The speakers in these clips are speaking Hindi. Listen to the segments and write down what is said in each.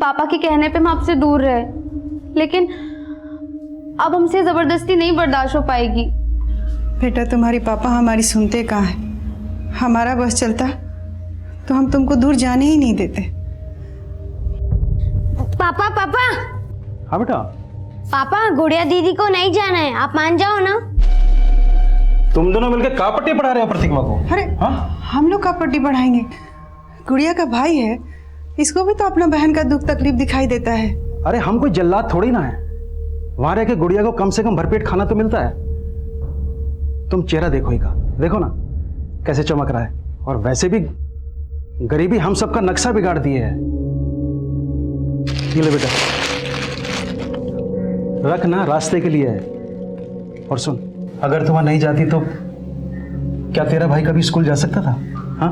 पापा के कहने पे हम आपसे दूर रहे, लेकिन अब हमसे जबरदस्ती नहीं बर्दाश्त हो पाएगी। बेटा तुम्हारी पापा हमारी सुनते कहाँ हैं? हमारा बस चलता तो हम तुमको दूर जाने ही नहीं देते। पापा पापा हाँ बेटा। पापा, गुड़िया दीदी को नहीं जाना है, आप मान जाओ ना। तुम दोनों मिलकर का पट्टी पढ़ा रहे हो प्रतिमा को? अरे हाँ? हम लोग का पट्टी बढ़ाएंगे? गुड़िया का भाई है, इसको भी तो अपना बहन का दुख तकलीफ दिखाई देता है। अरे हम कोई जल्लाद थोड़ी ना है, वहां रह के गुड़िया को कम से कम भरपेट खाना तो मिलता है। तुम चेहरा देखो ही का, देखो ना कैसे चमक रहा है। और वैसे भी गरीबी हम सबका नक्शा बिगाड़ दिए है। ये ले बेटा, रख ना, रास्ते के लिए है। और सुन, अगर तुम नहीं जाती तो क्या तेरा भाई कभी स्कूल जा सकता था? हाँ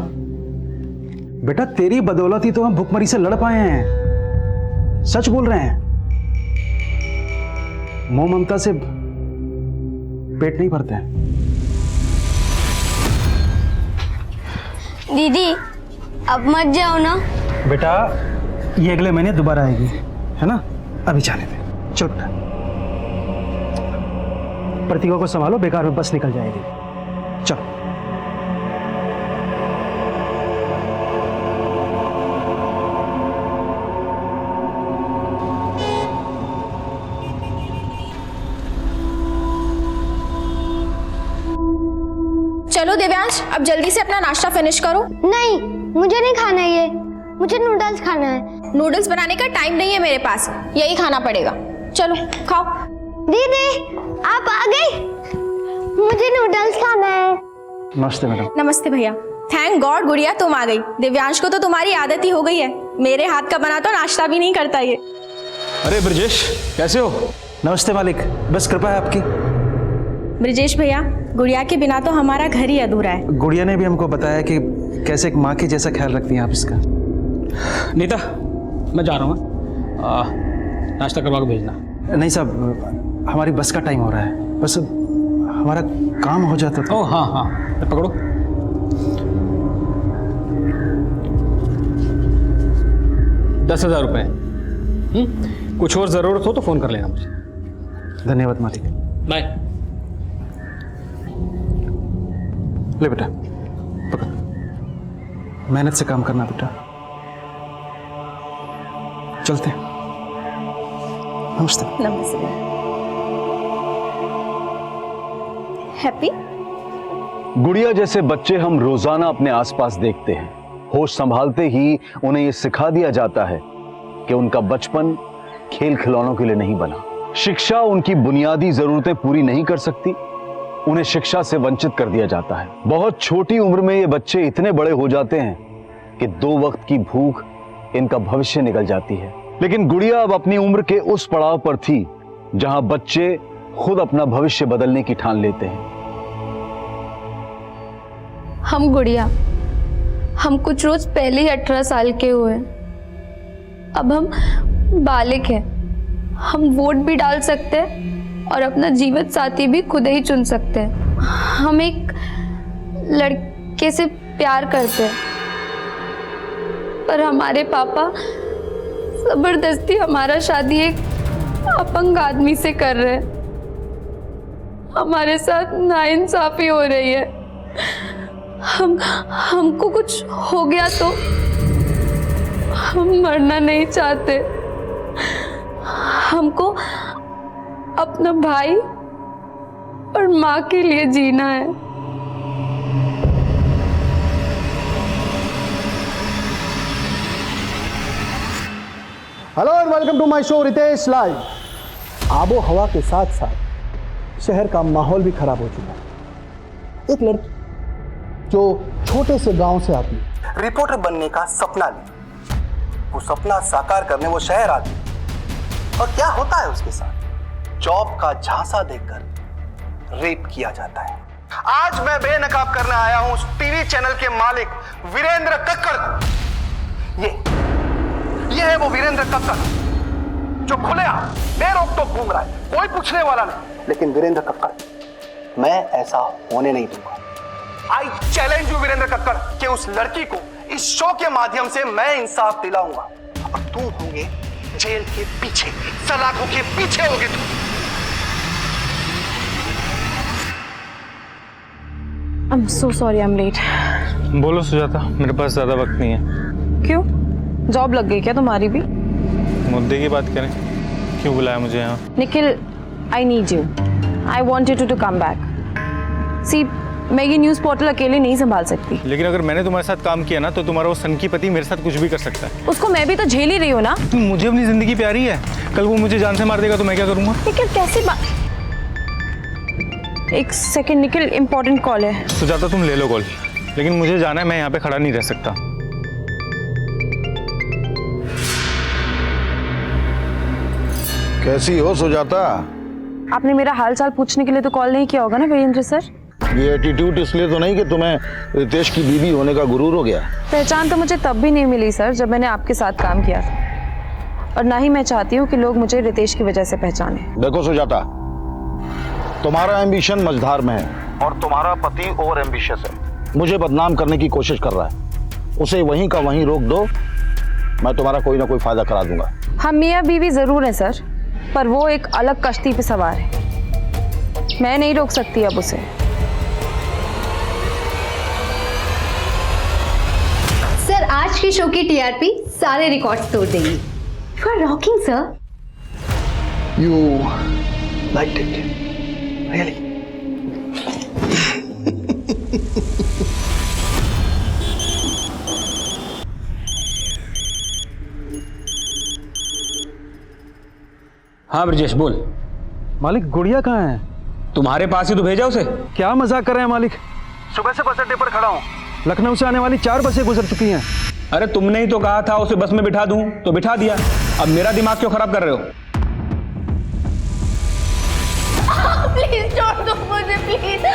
बेटा, तेरी बदौलत ही तो हम भूखमरी से लड़ पाए हैं। सच बोल रहे हैं, मोह ममता से पेट नहीं भरते हैं। दीदी अब मत जाओ ना। बेटा ये अगले महीने दोबारा आएगी, है ना? अभी जाने दे, चल बेटा। प्रतिभा को संभालो, बेकार में बस निकल जाएगी। चलो। चलो दिव्यांश, अब जल्दी से अपना नाश्ता फिनिश करो। नहीं, मुझे नहीं खाना है ये, मुझे नूडल्स खाना है। नूडल्स बनाने का टाइम नहीं है मेरे पास, यही खाना पड़ेगा। चलो खाओ। दीदी आप आ गई, मुझे नूडल्स खाना है। नमस्ते मैडम। नमस्ते भैया। थैंक गॉड गुड़िया तुम आ गई। दिव्यांश को तो तुम्हारी आदत ही हो गई है, मेरे हाथ का बना तो नाश्ता भी नहीं करता ये। अरे ब्रजेश, कैसे हो? नमस्ते मालिक, बस कृपा है आपकी। ब्रजेश भैया, गुड़िया के बिना तो हमारा घर ही अधूरा है। गुड़िया ने भी हमको बताया कि कैसे एक माँ के जैसा ख्याल रखती हैं आप इसका। नीता, मैं जा रहा हूँ, नाश्ता करवा के भेजना। नहीं साहब, हमारी बस का टाइम हो रहा है, बस हमारा काम हो जाता था। ओह हाँ हाँ, तो पकड़ो। ₹10,000। कुछ और ज़रूरत हो तो फ़ोन कर लेना मुझे। धन्यवाद मालिक। बाय। ले बेटा, पकड़, मेहनत से काम करना बेटा। चलते हैं। नमस्ते। नमस्ते। हैप्पी। गुड़िया जैसे बच्चे हम रोजाना अपने आसपास देखते हैं। होश संभालते ही उन्हें यह सिखा दिया जाता है कि उनका बचपन खेल खिलौनों के लिए नहीं बना। शिक्षा उनकी बुनियादी जरूरतें पूरी नहीं कर सकती, उन्हें शिक्षा से वंचित कर दिया जाता है। बहुत छोटी उम्र में ये बच्चे इतने बड़े हो जाते हैं कि 2 वक्त की भूख इनका भविष्य निकल जाती है। लेकिन गुड़िया अब अपनी उम्र के उस पड़ाव पर थी जहां बच्चे खुद अपना भविष्य बदलने की ठान लेते हैं। हम गुड़िया, हम कुछ रोज पहले ही 18 साल के हुए। अब हम बालिग हैं, हम वोट भी डाल सकते हैं और अपना जीवन साथी भी खुद ही चुन सकते हैं। हम एक लड़के से प्यार करते हैं, पर हमारे पापा जबरदस्ती हमारा शादी एक अपंग आदमी से कर रहे हैं। हमारे साथ नाइंसाफी हो रही है। हमको कुछ हो गया तो हम मरना नहीं चाहते। हमको अपना भाई और माँ के लिए जीना है। Hello and welcome to my show Ritesh live. आबो हवा के साथ साथ शहर का माहौल भी खराब हो चुका है। एक लड़की जो छोटे से गांव से आती है, रिपोर्टर बनने का सपना ली, वो सपना साकार करने वो शहर आती है, और क्या होता है उसके साथ? जॉब का झांसा देकर रेप किया जाता है। आज मैं बेनकाब करने आया हूं उस टीवी चैनल के मालिक वीरेंद्र कक्कड़ को। ये है वो वीरेंद्र कक्कड़ जो खुलेआम बेरोक-टोक घूम रहा है, कोई पूछने वाला नहीं। लेकिन वीरेंद्र कक्कड़, मैं ऐसा होने नहीं दूंगा। I challenge you Virendra Kakkar कि उस लड़की को इस शो के माध्यम से मैं इंसाफ दिलाऊंगा। और तुम होंगे जेल के पीछे, सलाखों के पीछे होगे तुम। I'm so sorry I'm late. बोलो सुजाता, मेरे पास ज़्यादा वक्त नहीं है। क्यों? जॉब लग गई क्या तुम्हारी भी? मुद्दे की बात करें, क्यों बुलाया मुझे यहाँ? Nikhil, I need you. I wanted you to come back. See, मैं ये न्यूज़ पोर्टल अकेले नहीं संभाल सकती। लेकिन अगर मैंने तुम्हारे साथ काम किया ना, तो तुम्हारा वो सनकी पति मेरे साथ कुछ भी कर सकता है। उसको मैं भी तो झेल ही रही हूँ ना। मुझे अपनी जिंदगी प्यारी है, कल वो मुझे जान से मार देगा तो मैं क्या करूँगा? निखिल कैसी बात? एक सेकंड निखिल, इम्पोर्टेंट कॉल है। सुजाता तुम ले लो कॉल, लेकिन मुझे जाना है, मैं यहाँ पे खड़ा नहीं रह सकता। कैसी हो सुजाता? आपने मेरा हाल चाल पूछने के लिए तो कॉल नहीं किया होगा ना वीरेंद्र सर? ये एटीट्यूड इसलिए तो नहीं कि तुम्हें रितेश की बीवी होने का गुरूर हो गया? पहचान तो मुझे तब भी नहीं मिली सर जब मैंने आपके साथ काम किया था, और ना ही मैं चाहती हूँ कि लोग मुझे रितेश की वजह से पहचाने। देखो सुजाता, तुम्हारा एम्बिशन मझधार में है और तुम्हारा पति ओवर एम्बिशियस है। मुझे बदनाम करने की कोशिश कर रहा है, उसे वहीं का वहीं रोक दो, मैं तुम्हारा कोई ना कोई फायदा करा दूंगा। हम मियाँ बीवी जरूर हैं सर, पर वो एक अलग कश्ती पे सवार है, मैं नहीं रोक सकती अब उसे। सर, आज की शो की टीआरपी सारे रिकॉर्ड्स तोड़ देगी। You are rocking sir. You liked it, really? हाँ ब्रजेश बोल। मालिक गुड़िया कहाँ है? तुम्हारे पास ही तो भेजा उसे। क्या मजाक कर रहे हैं मालिक? सुबह से बस अड्डे पर खड़ा हूँ, लखनऊ से आने वाली 4 बसें गुजर चुकी हैं। अरे तुमने ही तो कहा था उसे बस में बिठा दूं, तो बिठा दिया। अब मेरा दिमाग क्यों खराब कर रहे हो? प्लीज छोड़ दो मुझे, प्लीज।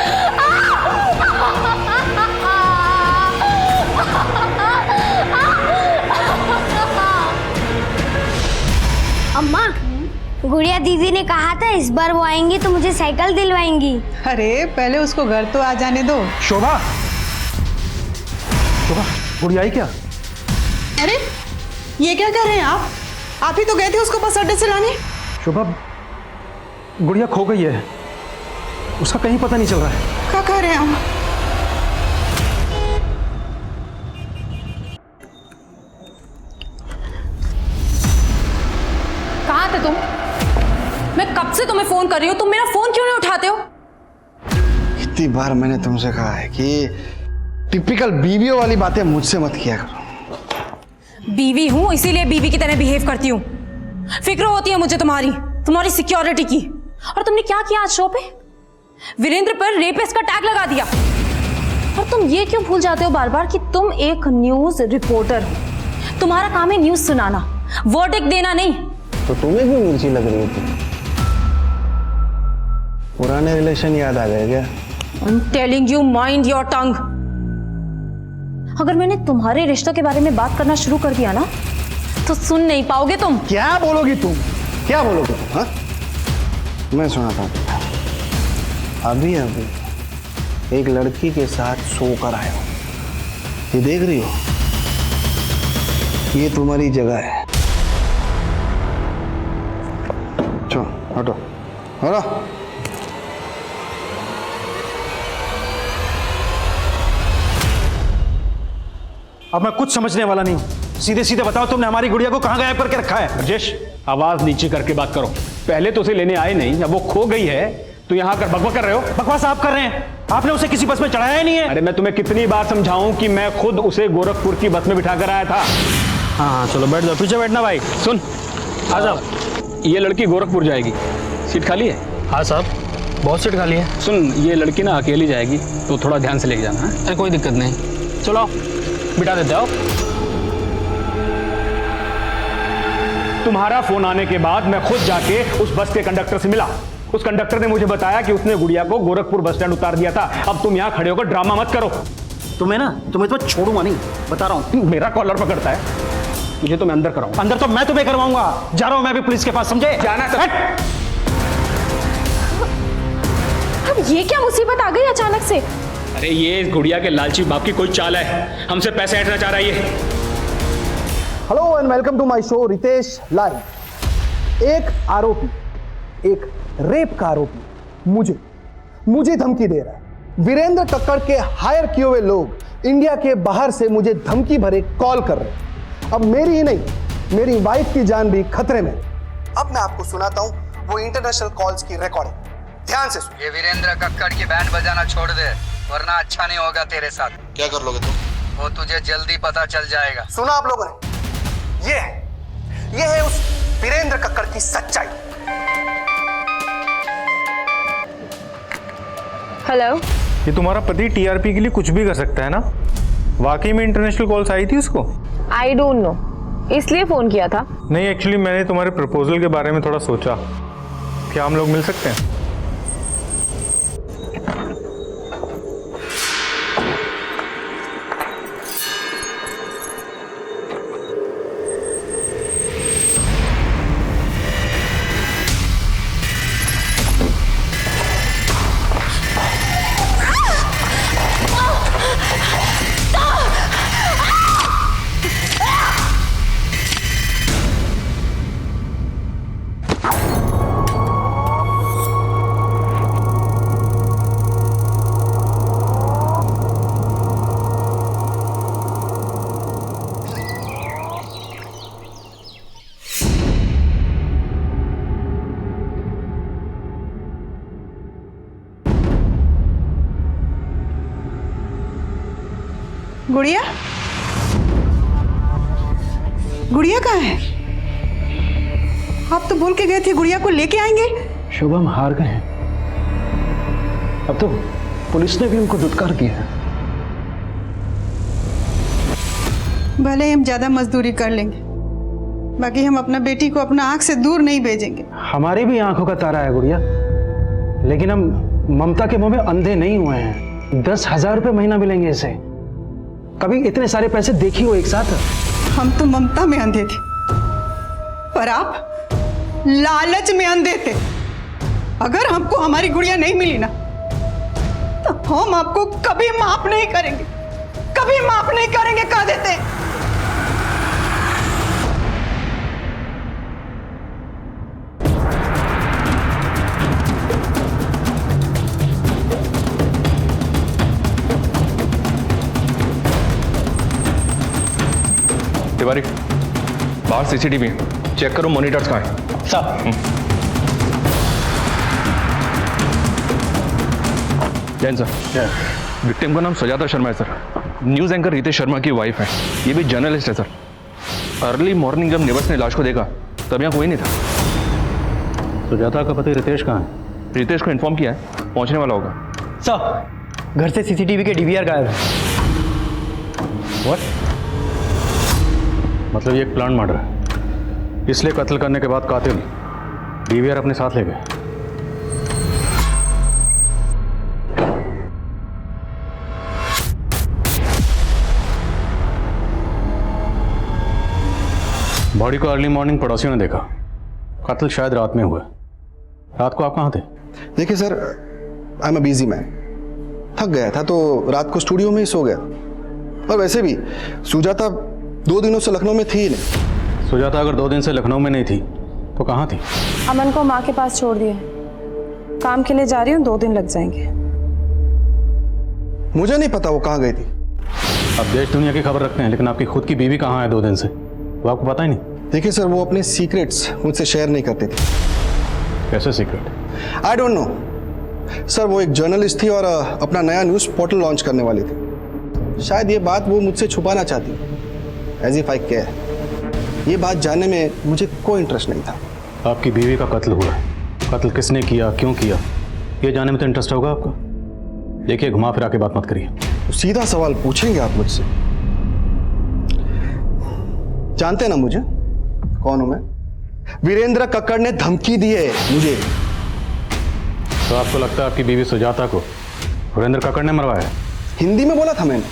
अम्मा, गुड़िया दीदी ने कहा था इस बार वो आएंगी तो मुझे साइकिल दिलवाएंगी। अरे पहले उसको घर तो आ जाने दो। शोभा, शोभा गुड़िया आई क्या? अरे ये क्या कर रहे हैं आप? आप ही तो गए थे उसको बस अड्डे से लाने। शोभा, गुड़िया खो गई है, उसका कहीं पता नहीं चल रहा है। क्या कह रहे हैं आप? कहाँ थे तुम? मैं कब से तुम्हें फोन कर रही हूँ, तुम मेरा फोन क्यों नहीं उठाते हो? कितनी बार मैंने तुमसे कहा है कि टिपिकल बीवियों वाली बातें मुझसे मत किया करो। बीवी हूँ इसीलिए बीवी की तरह बिहेव करती हूँ। फिक्र होती है मुझे तुम्हारी सिक्योरिटी की। और तुमने क्या किया आज शो पे? वीरेंद्र पर रेपिस्ट का टैग लगा दिया। और तुम ये क्यों भूल जाते हो बार बार कि तुम एक न्यूज रिपोर्टर हो, तुम्हारा काम है न्यूज सुनाना, वर्डिक्ट देना नहीं। तो तुम्हें भी मिर्ची लग रही थी? पुराने रिलेशन याद आ गए क्या? I'm telling you, mind your tongue. अगर मैंने तुम्हारे रिश्तों के बारे में बात करना शुरू कर दिया ना, तो सुन नहीं पाओगे तुम। क्या बोलोगी तुम? क्या बोलोगे तुम? हाँ, मैं सुनाता हूँ। अभी एक लड़की के साथ सो कर आया हूँ, ये देख रही हो? ये तुम्हारी जगह है। चलो हटो हटो। अब मैं कुछ समझने वाला नहीं हूँ। सीधे सीधे बताओ, तुमने हमारी गुड़िया को कहाँ गायब करके रखा है? ब्रजेश, आवाज नीचे करके बात करो। पहले तो उसे लेने आए नहीं, अब वो खो गई है तो यहाँ कर बकबक कर रहे हो। बकवास आप कर रहे हैं, आपने उसे किसी बस में चढ़ाया ही नहीं है। अरे मैं तुम्हें कितनी बार समझाऊं कि मैं खुद उसे गोरखपुर की बस में बिठा कर आया था। हाँ चलो बैठ जाओ, पीछे बैठना भाई। सुन, आ जाओ। ये लड़की गोरखपुर जाएगी, सीट खाली है? हाँ साहब, बहुत सीट खाली है। सुन, ये लड़की ना अकेली जाएगी तो थोड़ा ध्यान से लेके जाना है। अरे कोई दिक्कत नहीं, चलो आओ, बिठा देते आओ। तुम्हारा फोन आने के बाद मैं खुद जाके उस बस के कंडक्टर से मिला। उस कंडक्टर ने मुझे बताया कि उसने गुड़िया को गोरखपुर बस स्टैंड उतार दिया था। अब तुम यहाँ खड़े होकर ड्रामा मत करो। तुम्हें तो छोड़ूंगा नहीं, बता रहा हूँ। मेरा कॉलर पकड़ता है, तुझे तो मैं अंदर कराऊंगा। अंदर तो मैं तुम्हें करवाऊंगा। जा रहा हूं मैं भी पुलिस के पास, समझे? जाना तो अब ये क्या मुसीबत आ गई अचानक से? अरे ये गुड़िया के लालची बाप की कोई चाल है, हमसे पैसे ऐंठना चाह रहा है ये। Hello and welcome to my show Ritesh live. एक आरोपी, एक रेप का आरोपी मुझे धमकी दे रहा है। वीरेंद्र कक्कड़ के हायर किए हुए लोग इंडिया के बाहर से मुझे धमकी भरे कॉल कर रहे हैं। अब मेरी ही नहीं, मेरी वाइफ की जान भी खतरे में। अब मैं आपको सुनाता हूं वो इंटरनेशनल कॉल्स की रिकॉर्डिंग। ध्यान से सुन। ये वीरेंद्र कक्कड़ की बैंड बजाना छोड़ दे, वरना अच्छा नहीं होगा तेरे साथ। क्या कर लोगे तुम? वो तुझे जल्दी पता चल जाएगा। सुना आप लोगों ने? ये है उस वीरेंद्र कक्कड़ की सच्चाई। हेलो। ये तुम्हारा पति टीआरपी के लिए कुछ भी कर सकता है ना? वाकई में इंटरनेशनल कॉल्स आई थी उसको? आई डोंट नो, इसलिए फोन किया था। नहीं, एक्चुअली मैंने तुम्हारे प्रपोजल के बारे में थोड़ा सोचा। क्या हम लोग मिल सकते हैं? गुड़िया, गुड़िया कहाँ है? आप तो बोल के गए थे गुड़िया को लेके आएंगे। शुभम हार गए हैं। अब तो पुलिस ने भी उनको दुत्कार किया है। भले हम ज्यादा मजदूरी कर लेंगे, बाकी हम अपना बेटी को अपना आंख से दूर नहीं भेजेंगे। हमारी भी आंखों का तारा है गुड़िया, लेकिन हम ममता के मुंह में अंधे नहीं हुए हैं। 10,000 रुपये महीना मिलेंगे इसे। कभी इतने सारे पैसे देखी हो एक साथ? हम तो ममता में अंधे थे, पर आप लालच में अंधे थे। अगर हमको हमारी गुड़िया नहीं मिली ना, तो हम आपको कभी माफ नहीं करेंगे, कभी माफ नहीं करेंगे, कह देते हैं। तिवारी, बाहर सीसीटीवी चेक करो, मॉनिटर्स कहाँ हैं? जैन सर, विक्टिम का नाम सुजाता शर्मा है sir. News anchor Ritesh Sharma की वाइफ है। ये भी जर्नलिस्ट है सर। अर्ली मॉर्निंग जब नेबर्स ने लाश को देखा तब यहाँ कोई नहीं था। सुजाता का पति रितेश कहाँ है? रितेश को इन्फॉर्म किया है, पहुँचने वाला होगा। सर, घर से सीसीटीवी के डीवीआर गायब है। What? मतलब ये एक प्लान मर्डर है, इसलिए कत्ल करने के बाद कातिल डीवीआर अपने साथ ले गए। बॉडी को अर्ली मॉर्निंग पड़ोसियों ने देखा। कत्ल शायद रात में हुआ। रात को आप कहाँ थे? देखिए sir, I am a busy man. थक गया था तो रात को स्टूडियो में ही सो गया। और वैसे भी सुजाता 2 दिनों से लखनऊ में थी ही नहीं। सुजाता अगर 2 दिन से लखनऊ में नहीं थी तो कहाँ थी? अमन को माँ के पास छोड़ दिया। काम के लिए जा रही हूँ, 2 दिन लग जाएंगे। मुझे नहीं पता वो कहाँ गई थी। अब देश दुनिया की खबर रखते हैं, लेकिन आपकी खुद की बीवी कहाँ है 2 दिन से, वो आपको पता ही नहीं? देखिए सर, वो अपने सीक्रेट्स मुझसे शेयर नहीं करती थी। कैसे secret? I don't know sir. वो एक जर्नलिस्ट थी और अपना नया न्यूज़ पोर्टल लॉन्च करने वाली थी। शायद ये बात वो मुझसे छुपाना चाहती, एज इफ आई केयर। ये बात जानने में मुझे कोई इंटरेस्ट नहीं था। आपकी बीवी का कत्ल हुआ है, कत्ल किसने किया, क्यों किया, ये जानने में तो इंटरेस्ट होगा आपका। देखिए, घुमा फिरा के बात मत करिए। तो सीधा सवाल पूछेंगे आप मुझसे? जानते ना मुझे कौन हूं मैं? वीरेंद्र कक्कड़ ने धमकी दी है मुझे। तो आपको लगता है आपकी बीवी सुजाता को वीरेंद्र कक्कड़ ने मरवाया? हिंदी में बोला था मैंने,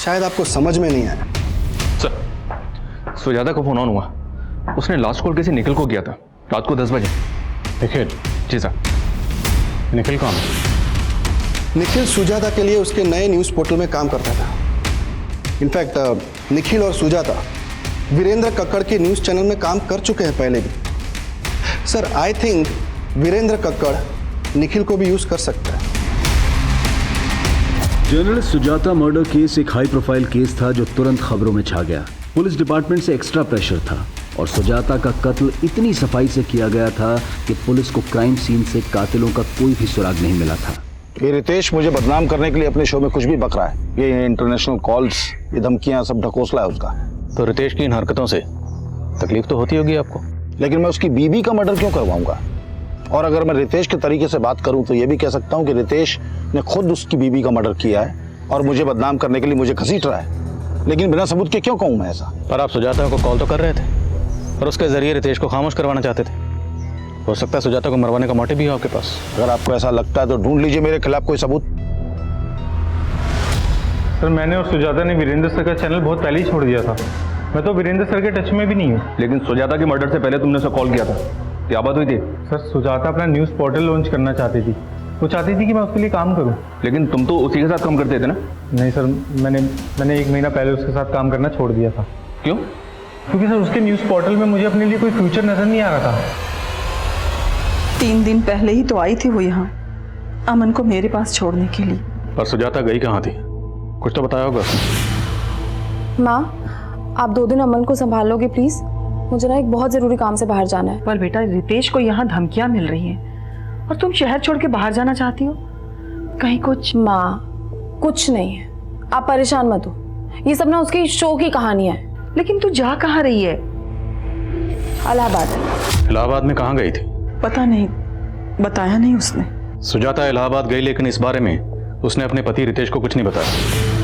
शायद आपको समझ में नहीं आया। सर, सुजाता को फोन ऑन हुआ। उसने लास्ट कॉल किसी निखिल को किया था रात को 10 बजे। निखिल? जी सर। निखिल कौन? निखिल सुजाता के लिए उसके नए न्यूज़ पोर्टल में काम करता था। इनफैक्ट निखिल और सुजाता वीरेंद्र कक्कड़ के न्यूज़ चैनल में काम कर चुके हैं पहले भी। Sir I think Virendra Kakkar Nikhil को भी यूज़ कर सकता है। जर्नलिस्ट सुजाता मर्डर केस एक हाई प्रोफाइल केस था जो तुरंत खबरों में छा गया। पुलिस डिपार्टमेंट से एक्स्ट्रा प्रेशर था और सुजाता का कत्ल इतनी सफाई से किया गया था कि पुलिस को क्राइम सीन से कातिलों का कोई भी सुराग नहीं मिला था। ये रितेश मुझे बदनाम करने के लिए अपने शो में कुछ भी बक रहा है। ये इंटरनेशनल कॉल्स, ये धमकियां सब ढकोसला है उसका। तो रितेश की इन हरकतों से तकलीफ तो होती होगी आपको, लेकिन मैं उसकी बीवी का मर्डर क्यों करवाऊंगा? और अगर मैं रितेश के तरीके से बात करूं तो ये भी कह सकता हूं कि रितेश ने खुद उसकी बीवी का मर्डर किया है और मुझे बदनाम करने के लिए मुझे घसीट रहा है। लेकिन बिना सबूत के क्यों कहूं मैं ऐसा? पर आप सुजाता को कॉल तो कर रहे थे और उसके जरिए रितेश को खामोश करवाना चाहते थे। हो सकता है सुजाता को मरवाने का मोटिव भी हो आपके पास। अगर आपको ऐसा लगता है तो ढूंढ लीजिए मेरे खिलाफ कोई सबूत। सर मैंने और सुजाता ने वीरेंद्र सर का चैनल बहुत पहले ही छोड़ दिया था। मैं तो वीरेंद्र सर के टच में भी नहीं हूँ। लेकिन सुजाता के मर्डर से पहले तुमने उसे कॉल किया था, क्या बात हुई थी? सर सुजाता अपना न्यूज़ पोर्टल लॉन्च करना चाहती थी। वो चाहती थी कि मैं उसके लिए काम करूं। लेकिन तुम तो उसी के साथ काम करते थे ना? नहीं सर, मैंने 1 महीना पहले उसके साथ काम करना छोड़ दिया था। क्यों? क्योंकि सर उसके न्यूज़ पोर्टल में मुझे अपने लिए कोई फ्यूचर नजर नहीं आ रहा था। 3 दिन पहले ही तो आई थी वो यहाँ अमन को मेरे पास छोड़ने के लिए। पर सुजाता गई कहाँ थी? कुछ तो बताया होगा उसने। माँ, आप 2 दिन अमन को संभालोगे प्लीज? मुझे ना एक बहुत जरूरी काम से बाहर जाना है। पर बेटा रितेश को यहाँ धमकियां मिल रही हैं और तुम शहर छोड़ के बाहर जाना चाहती हो? कहीं कुछ? माँ, कुछ नहीं है, आप परेशान मत हो। ये सब ना उसकी शो की कहानियां है। लेकिन तू जा कहाँ रही है? इलाहाबाद। इलाहाबाद में कहाँ गई थी? पता नहीं, बताया नहीं उसने। सुजाता इलाहाबाद गई, लेकिन इस बारे में उसने अपने पति रितेश को कुछ नहीं बताया।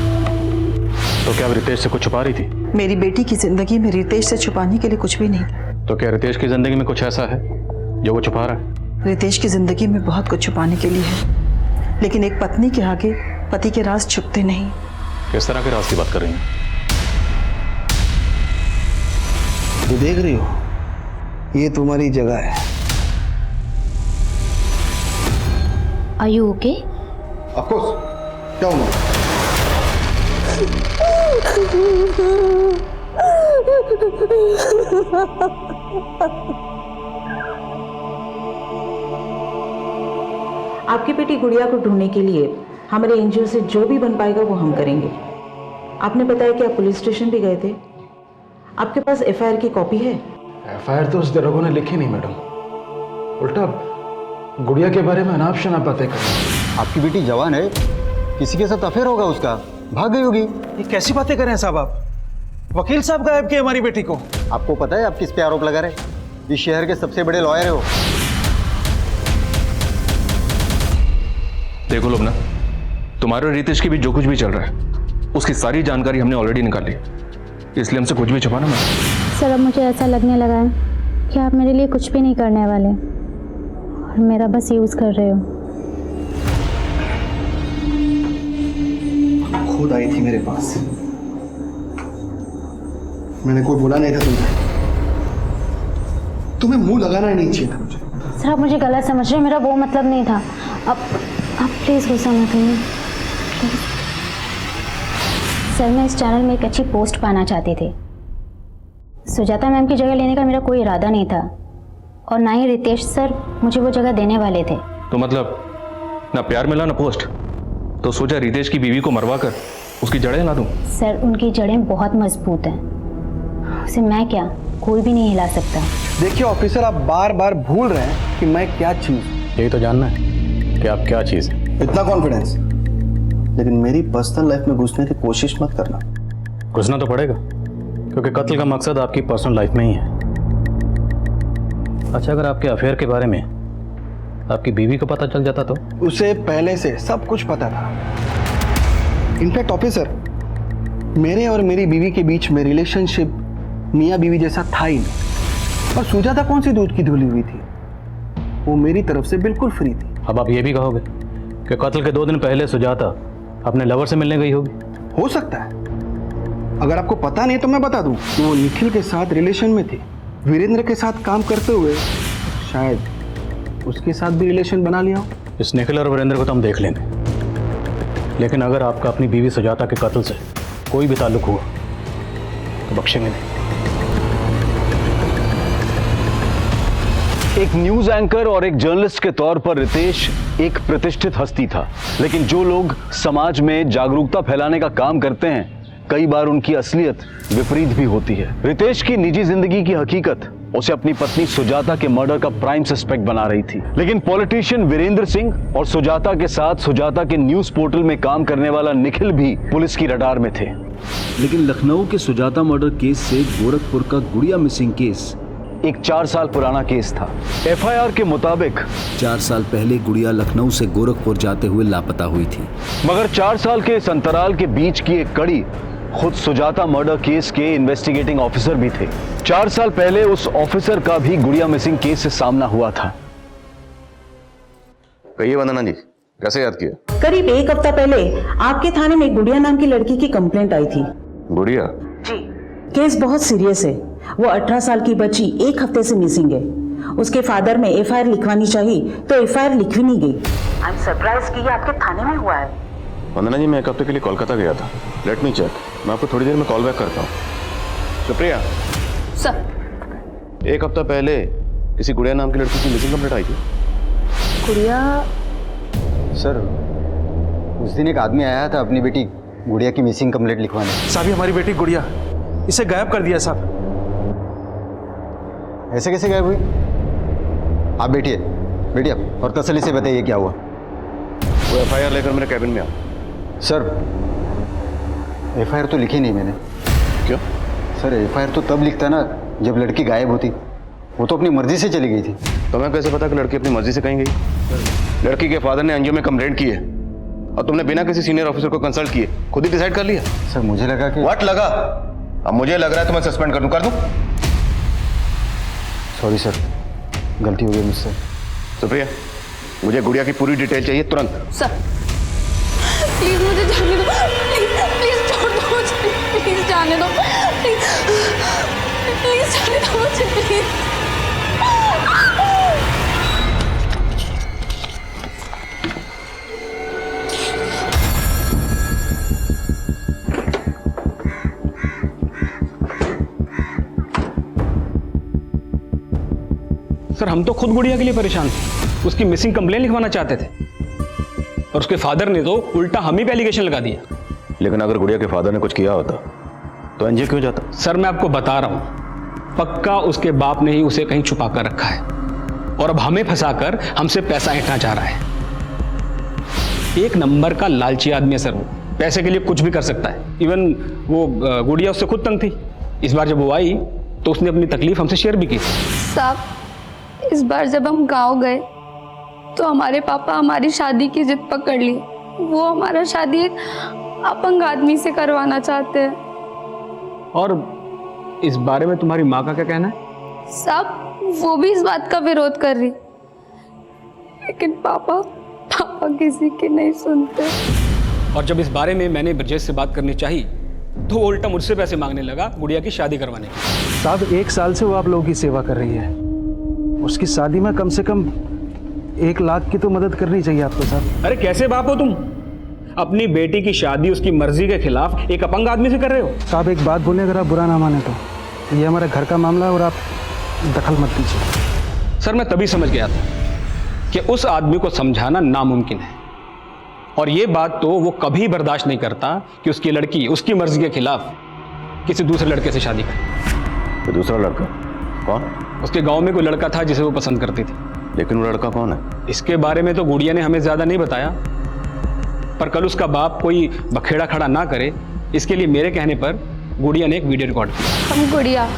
तो क्या वो रितेश से कुछ छुपा रही थी? मेरी बेटी की जिंदगी में रितेश से छुपाने के लिए कुछ भी नहीं था। तो क्या रितेश की जिंदगी में कुछ ऐसा है जो वो छुपा रहा है? रितेश की जिंदगी में बहुत कुछ छुपाने के लिए है, लेकिन एक पत्नी के आगे पति के राज छुपते नहीं। किस तरह के राज की बात कर रही हैं? ये देख रही हो, ये तुम्हारी जगह है। Are you okay? Of course, क्या हुआ? आपकी बेटी गुड़िया को ढूंढने के लिए हमारे एनजीओ से जो भी बन पाएगा वो हम करेंगे। आपने बताया कि आप पुलिस स्टेशन भी गए थे। आपके पास एफआईआर की कॉपी है? एफआईआर तो उस दरोगा ने लिखी नहीं मैडम, उल्टा गुड़िया के बारे में अनाप शनाप बातें कर। आपकी बेटी जवान है, किसी के साथ अफेयर होगा उसका, भाग गई होगी। ये कैसी बातें कर रहे हैं साहब आप? वकील साहब गायब किए हमारी बेटी को। आपको पता है आप किस पे आरोप लगा रहे? इस शहर के सबसे बड़े लॉयर है वो। देखो लोग ना, तुम्हारे और रितेश की भी जो कुछ भी चल रहा है उसकी सारी जानकारी हमने ऑलरेडी निकाली, इसलिए हमसे कुछ भी छुपाना मत। सर अब मुझे ऐसा लगने लगा है कि आप मेरे लिए कुछ भी नहीं करने वाले और मेरा बस यूज़ कर रहे हो। खुद आई थी मेरे पास, मैंने कोई बोला नहीं था तुम्हें मुंह लगाना ही नहीं चाहिए था मुझे। सर आप मुझे गलत समझ रहे हैं, मेरा वो मतलब नहीं था। अब आप प्लीज़ गुस्सा मत करिए। सर मैं इस चैनल में एक अच्छी पोस्ट पाना चाहती थी। सुजाता मैम की जगह लेने का मेरा कोई इरादा नहीं था और ना ही रितेश सर मुझे वो जगह देने वाले थे। तो मतलब ना प्यार मिला ना पोस्ट, तो सोचा रितेश की बीवी को मरवा कर उसकी जड़ें हिला दूं। सर उनकी जड़ें बहुत मजबूत हैं, उसे मैं क्या कोई भी नहीं हिला सकता। देखिए ऑफिसर, आप बार बार भूल रहे हैं कि मैं क्या चीज़। यही तो जानना है कि आप क्या चीज़ है। इतना कॉन्फिडेंस, लेकिन मेरी पर्सनल लाइफ में घुसने की कोशिश मत करना। घुसना तो पड़ेगा क्योंकि कत्ल का मकसद आपकी पर्सनल लाइफ में ही है। अच्छा, अगर आपके अफेयर के बारे में आपकी बीवी को पता चल जाता तो? उसे पहले से सब कुछ पता था। इनफैक्ट ऑफिसर, मेरे और मेरी बीवी के बीच में रिलेशनशिप मियाँ बीवी जैसा था ही नहीं। और सुजाता कौन सी दूध की धुली हुई थी, वो मेरी तरफ से बिल्कुल फ्री थी। अब आप ये भी कहोगे कि कत्ल के 2 दिन पहले सुजाता अपने लवर से मिलने गई होगी? हो सकता है। अगर आपको पता नहीं तो मैं बता दूं कि वो निखिल के साथ रिलेशन में थी। वीरेंद्र के साथ काम करते हुए शायद उसके साथ भी रिलेशन बना लिया हो। इस निखिल और वीरेंद्र को तो हम देख लेंगे, लेकिन अगर आपका अपनी बीवी सुजाता के कत्ल से कोई भी ताल्लुक हुआ तो बख्शेंगे नहीं। एक न्यूज एंकर और एक जर्नलिस्ट के तौर पर रितेश एक प्रतिष्ठित हस्ती था, लेकिन जो लोग समाज में जागरूकता फैलाने का काम करते हैं कई बार उनकी असलियत विपरीत भी होती है। रितेश की निजी जिंदगी की हकीकत उसे अपनी पत्नी सुजाता के मर्डर का प्राइम सस्पेक्ट बना रही थी, लेकिन पॉलिटिशियन वीरेंद्र सिंह और सुजाता के साथ सुजाता के न्यूज पोर्टल में काम करने वाला निखिल भी पुलिस की रडार में थे। लेकिन लखनऊ के सुजाता मर्डर केस से गोरखपुर का गुड़िया मिसिंग केस एक 4 साल पुराना केस था। एफआईआर के मुताबिक 4 साल पहले गुड़िया लखनऊ से गोरखपुर जाते हुए लापता हुई थी, मगर 4 साल के इस अंतराल के बीच की एक कड़ी खुद सुजाता मर्डर केस के इन्वेस्टिगेटिंग ऑफिसर भी थे। 4 साल पहले उस ऑफिसर का भी गुड़िया मिसिंग केस से सामना हुआ था। कहिए वंदना जी, कैसे याद किया? करीब 1 हफ्ता पहले आपके थाने में गुड़िया नाम की लड़की की कंप्लेंट आई थी। गुड़िया? जी। केस बहुत सीरियस है। वो 18 साल की बच्ची 1 हफ्ते से मिसिंग है। उसके फादर में एफआईआर लिखवानी चाहिए तो एफआईआर लिखवी नहीं गई। आई एम सरप्राइज कि ये आपके थाने में हुआ है। वंदना जी, मैं 1 हफ्ते के लिए कोलकाता गया था। लेट मी चेक, मैं आपको थोड़ी देर में कॉल बैक करता हूँ। सुप्रिया सर, 1 हफ्ता पहले किसी गुड़िया नाम की लड़की की मिसिंग कंप्लेंट आई थी। गुड़िया? सर, उस दिन एक आदमी आया था अपनी बेटी गुड़िया की मिसिंग कंप्लेंट लिखवाने। साहब, हमारी बेटी गुड़िया, इसे गायब कर दिया साहब। ऐसे कैसे गायब हुई? आप बैठिए आप और तसल्ली से बताइए क्या हुआ। वो एफआईआर लेकर मेरे कैबिन में आओ। सर, एफआईआर तो लिखी नहीं मैंने। क्यों? सर, एफआईआर तो तब लिखता ना जब लड़की गायब होती। वो तो अपनी मर्जी से चली गई थी। तो मैं कैसे पता कि लड़की अपनी मर्जी से कहीं गई? लड़की के फादर ने एनजीओ में कंप्लेंट की है और तुमने बिना किसी सीनियर ऑफिसर को कंसल्ट किए खुद ही डिसाइड कर लिया। सर, मुझे लगा कि व्हाट लगा? अब मुझे लग रहा है तो मैं सस्पेंड कर दूं। सॉरी सर, गलती हो गई मुझसे। सुप्रिया, मुझे गुड़िया की पूरी डिटेल चाहिए तुरंत। सर, प्लीज मुझे जाने दो। प्लीज छोड़ दो मुझे। प्लीज जाने दो। प्लीज जाने दो मुझे, प्लीज। सर, हम तो खुद गुड़िया के लिए परेशान थे। उसकी मिसिंग कंप्लेन लिखवाना चाहते थे और उसके फादर ने तो उल्टा हम ही पे एलिगेशन लगा दिया। लेकिन अगर गुड़िया के फादर ने कुछ किया होता तो एनजीओ क्यों जाता? सर, मैं आपको बता रहा हूं, पक्का उसके बाप ने ही उसे कहीं छुपा कर रखा है और अब हमें फंसाकर हमसे पैसा ऐंठना चाह रहा है। एक नंबर का लालची आदमी है सर। वो पैसे के लिए कुछ भी कर सकता है। इवन वो गुड़िया उससे खुद तंग थी। इस बार जब वो आई तो उसने अपनी तकलीफ हमसे शेयर भी की। साहब, इस बार जब हम गांव गए तो हमारे पापा हमारी शादी की जिद पकड़ ली। वो हमारा शादी एक अपंग आदमी से करवाना चाहते हैं। और इस बारे में तुम्हारी माँ का क्या कहना है? साहब, वो भी इस बात का विरोध कर रही, लेकिन पापा किसी की नहीं सुनते। और जब इस बारे में मैंने ब्रजेश से बात करनी चाहिए तो वो उल्टा मुझसे पैसे मांगने लगा गुड़िया की शादी करवाने की। साहब, 1 साल से वो आप लोगों की सेवा कर रही है। उसकी शादी में कम से कम 1 लाख की तो मदद करनी चाहिए आपको साहब। अरे कैसे बाप हो तुम? अपनी बेटी की शादी उसकी मर्जी के खिलाफ एक अपंग आदमी से कर रहे हो। साहब, एक बात बोले, अगर आप बुरा ना माने तो ये हमारा घर का मामला है और आप दखल मत दीजिए। सर, मैं तभी समझ गया था कि उस आदमी को समझाना नामुमकिन है और ये बात तो वो कभी बर्दाश्त नहीं करता कि उसकी लड़की उसकी मर्जी के खिलाफ किसी दूसरे लड़के से शादी करे। तो दूसरा लड़का कौन? उसके गांव में कोई लड़का था जिसे वो पसंद करती थी। लेकिन वो लड़का कौन है? इसके बारे में तो गुड़िया ने हमें ज्यादा नहीं बताया, पर कल उसका बाप कोई बखेड़ा खड़ा ना करे इसके लिए मेरे कहने पर गुड़िया ने एक वीडियो रिकॉर्ड किया।